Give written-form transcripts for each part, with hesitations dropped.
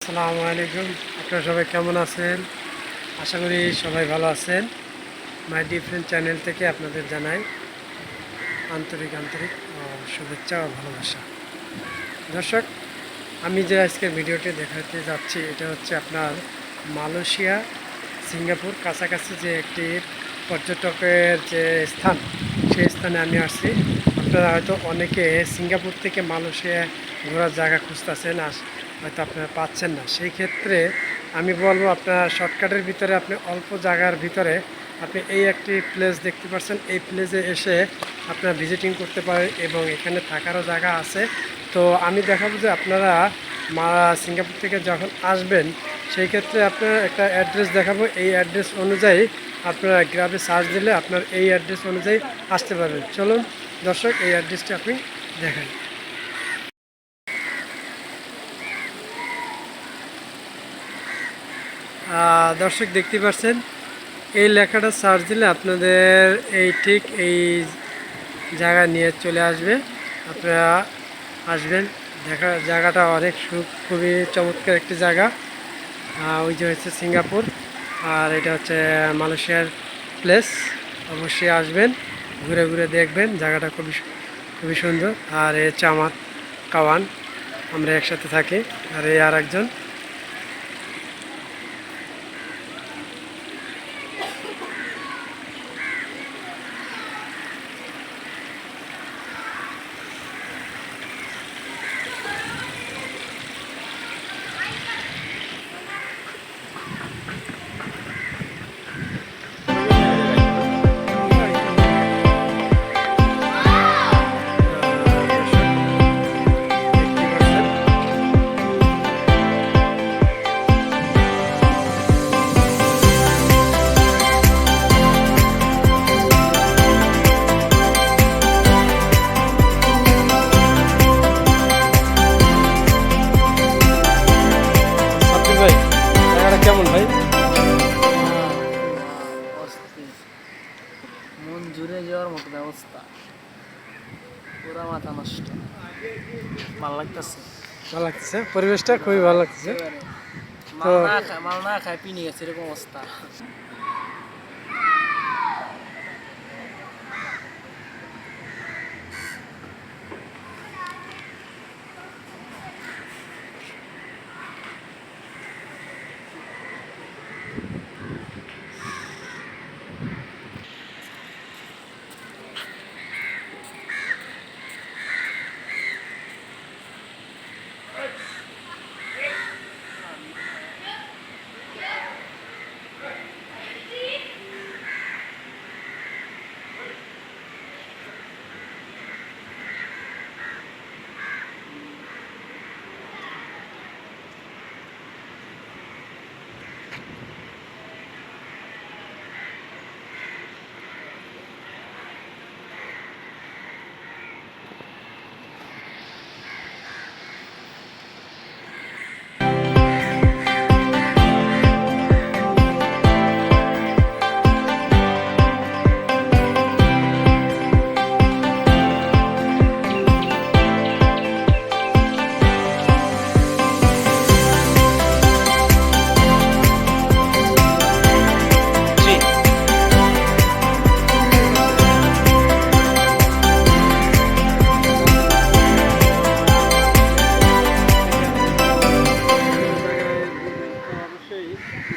আসসালামু আলাইকুম। আপনারা সবাই কেমন আছেন? আশা করি সবাই ভালো আছেন। মাই ডিফারেন্ট চ্যানেল থেকে আপনাদের জানাই আন্তরিক শুভেচ্ছা ও ভালোবাসা। দর্শক, আমি যে আজকের ভিডিওটি দেখাতে যাচ্ছি এটা হচ্ছে আপনার মালয়েশিয়া সিঙ্গাপুর কাছাকাছি যে একটি পর্যটকের যে স্থান, সেই স্থানে আমি আসছি। আপনারা হয়তো অনেকে সিঙ্গাপুর থেকে মালয়েশিয়া ঘোরার জায়গা খুঁজতেছেন, হয়তো আপনারা পাচ্ছেন না। সেই ক্ষেত্রে আমি বলবো আপনার শর্টকাটের ভিতরে আপনি অল্প জায়গার ভিতরে আপনি এই একটি প্লেস দেখতে পাচ্ছেন। এই প্লেসে এসে আপনারা ভিজিটিং করতে পারেন এবং এখানে থাকারও জায়গা আছে। তো আমি দেখাবো যে আপনারা সিঙ্গাপুর থেকে যখন আসবেন সেই ক্ষেত্রে আপনার একটা অ্যাড্রেস দেখাবো। এই অ্যাড্রেস অনুযায়ী আপনারা গ্রামে সার্চ দিলে আপনার এই অ্যাড্রেস অনুযায়ী আসতে পারবেন। চলুন দর্শক, এই অ্যাড্রেসটি আপনি দেখেন। দর্শক দেখতে পাচ্ছেন, এই লেখাটা সার্চ দিলে আপনাদের এই জায়গা নিয়ে চলে আসবে। আপনারা আসবেন, জায়গাটা অনেক খুবই চমৎকার একটি জায়গা। ওই যে হচ্ছে সিঙ্গাপুর, আর এটা হচ্ছে মালয়েশিয়ার প্লেস। অবশ্যই আসবেন, ঘুরে ঘুরে দেখবেন, জায়গাটা খুবই সুন্দর। আর এ হচ্ছে আমার কাওয়ান, আমরা একসাথে থাকি। আর এই আর একজন। ভাই, জায়গাটা কেমন ভাই? অস্থির, মন জুড়ে যাওয়ার মতো ব্যবস্থা, পুরা মাথা নষ্ট। ভালো লাগতেছে, ভালো লাগতেছে, পরিবেশটা খুবই ভালো লাগতেছে। তো মাল না খায় পিনি গেছে এরকম অবস্থা।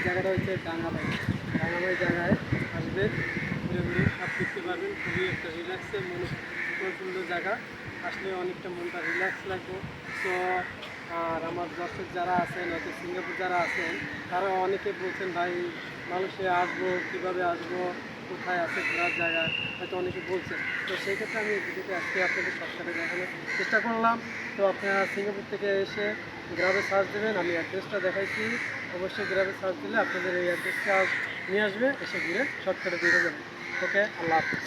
জায়গাটা হচ্ছে ডাঙ্গামাই। ডাঙ্গামাই জায়গায় আসবেন, ঘুরে ঘুরে সব দেখতে পারবেন। খুবই একটা রিল্যাক্সের সুন্দর জায়গা। আসলে অনেকটা মনটা রিল্যাক্স লাগবে। তো আর আমার দর্শক যারা আছেন, হয়তো সিঙ্গাপুর যারা আছেন, তারা অনেকে বলছেন ভাই মালয়েশিয়া আসবো, কীভাবে আসবো, কোথায় আছে ঘোরার জায়গা, হয়তো অনেকে বলছেন। তো সেই ক্ষেত্রে আমি ভিডিওতে আজকে আপনাদের সবটাকে দেখানোর চেষ্টা করলাম। তো আপনারা সিঙ্গাপুর থেকে এসে গ্রামে সার্চ দেবেন, আমি অ্যাড্রেসটা দেখাইছি। অবশ্যই গ্রামে সার্চ দিলে আপনাদের এই অ্যাড্রেসটা নিয়ে আসবে, এসে ঘুরে শর্টকাটে দিয়ে যাবেন। ওকে, আল্লাহ হাফিজ।